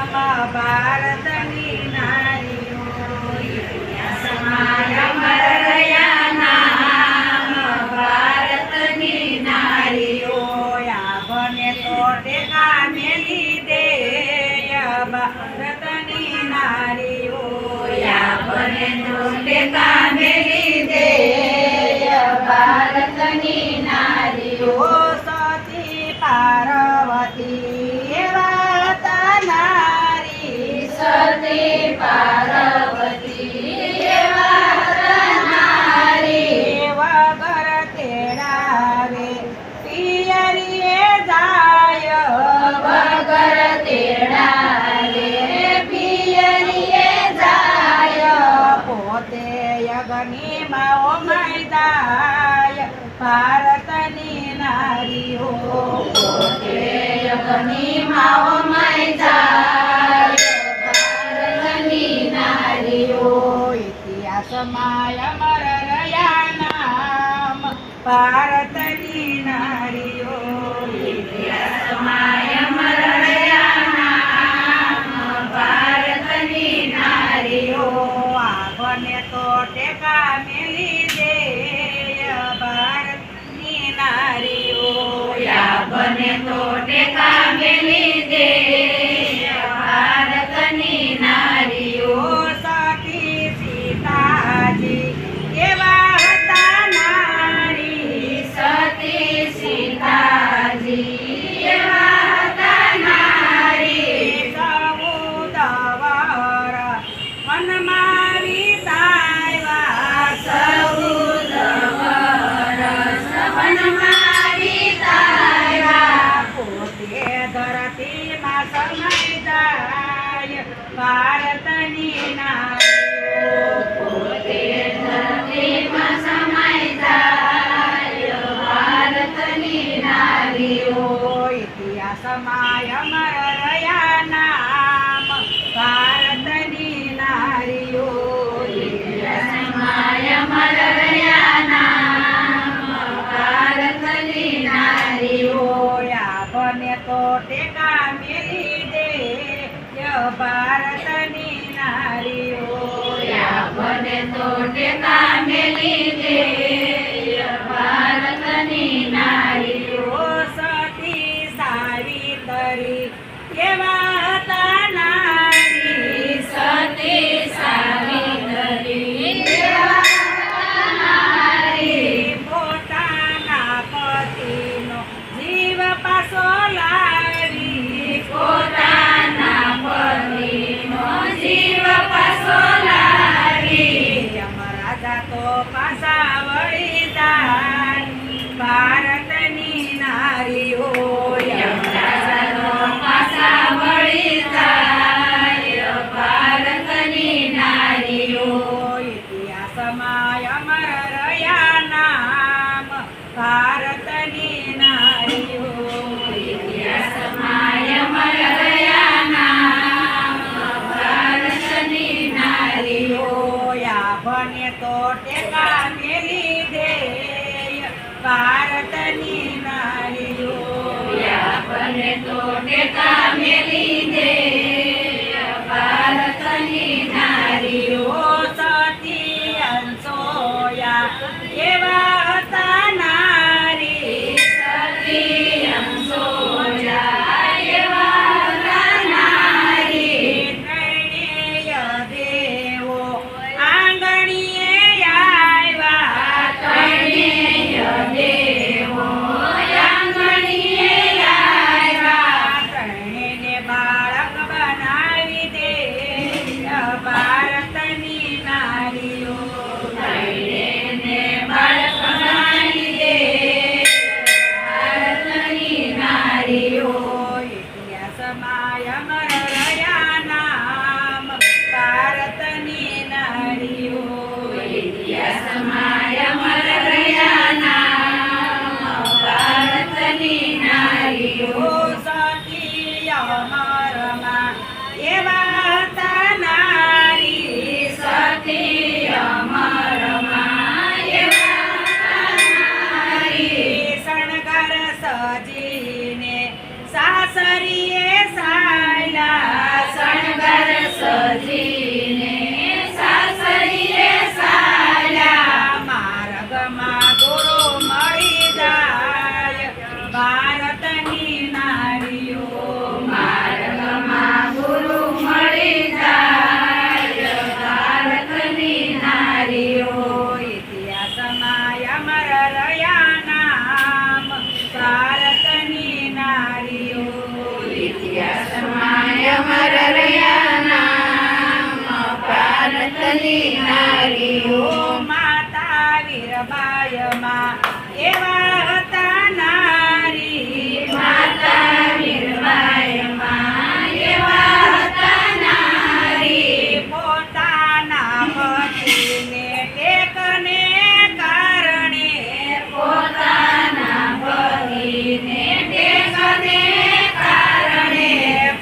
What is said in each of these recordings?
ભારતની નારીઓ ઇતિહાસમાં અમર રહ્યા નામ ભારતની નારીઓ આભને તો ટેકા મેલી દે ભારતની નારીઓ આભને તો ટેકા મેલી દે ભારતની નારીઓ સતી પાર્વતી એવા નારી સતી પાર્વતી એવા નારી વગર તેડાવે પિયરીએ જાય વગર તેડાવે પિયરીએ જાય પોતે યજ્ઞમાં ઓમાય ભારતની નારીઓ પોતે યજ્ઞમાં ઓમાય ભારતની નારીઓ ઇતિહાસમાં અમર રહ્યા નામ ભારતની નારીઓ ઇતિહાસમાં અમર રહ્યા નામ ભારતની નારીઓ આભને તો ટેકા મેલી દે ભારતની નારીઓ આભને તો ટેકા મેલી દે ભારતની નારીઓ સતી સીતાજી એવા હતા નારી સતી સીતાજી એવા હતા નારી ચૌદ વર્ષ વનમાં વિતાવ્યા ચૌદ વર્ષ વનમાં વિતાવ્યા પોતે ધરતીમાં સમાઈ જાય ભારતની નારીઓ પોતે ધરતીમાં સમાઈ જાય ભારતની નારીઓ ઇતિહાસમાં અમર રહ્યા નામ ભારતની નારીઓ ઇતિહાસમાં અમર રહ્યા નામ ભારતની નારીઓ આભને તો ટેકા મેલી દે ભારતની નારીઓ આભને તો ટેકા મેલી દે ભારતની નારીઓ સતી સાવિત્રી એવા હતા નારી સતી સાવિત્રી એવા હતા નારી પોતાના પતિનો જીવ પાછો લાવી પોતાના પતિનો જીવ પાછો લાવી યમરાજા તો પાછા વળી જાય ભારતની નારીઓ યમરાજા તો પાછા વળી જાય ભારતની નારીઓ ઇતિહાસમાં અમર રહ્યા નામ ભારતની નારીઓ ઇતિહાસમાં અમર રહ્યા નામ ભારતની નારીઓ આભને તો ટેકા મેલી દે ભારતની નારીઓ આભને તો ટેકા મેલી દે ભારતની નારીઓ સતી અંસોયા એવા હતા નારી સતી અંસોયા એવા હતા નારી ત્રણેય દેવો આંગણીએ આવ્યા ત્રણેય દેવો આંગણીએ આવ્યા ત્રણેયને બાળક બનાવી દે ભારતની નારીઓ ત્રણેયને બાળક બનાવી દે ભારતની નારીઓ ઇતિહાસમાં અમર રહ્યા નામ ભારતની નારીઓ ઇતિહાસમાં અમર રહ્યા નામ ભારતની નારીઓ સતી અમરમાં એવા હતા નારી સતી અમરમાં એવા હતા નારી સણગર સજીને સાસરીએ સાયલા સજીને સાસરીએ સાયા માર્ગમાં ગુરુ મળી જાય ભારતની નારીઓ માર્ગમાં ગુરુ મળી જાય ભારતની નારીઓ ઇતિહાસમાં અમર રહ્યા નામ ભારતની નારીઓ ઇતિહાસમાં અમર રહ્યા નામ ભારતની નારીઓ માતા વીરબાઈમાં એવા હતા નારી માતા વીરબાઈમાં એવા હતા નારી પોતાના પતિને ટેકને કારણે પોતાના પતિને ટેકને કારણે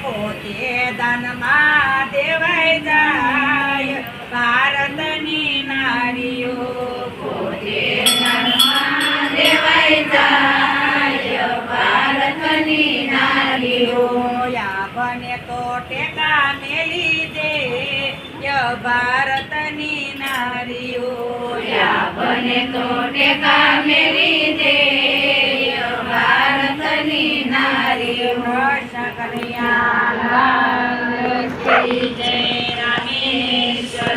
પોતે દાનમાં દેવાઈ જાય ભારતની નારીઓ પોતે દાનમાં દેવાઈ જાય ભારતની નારીઓ યાવને તો ટેકા મેલી દે ભારતની નારીઓ યાવને તો ટેકા મેલી દે ભારતની નારીઓ કૃષ્ણ કનૈયા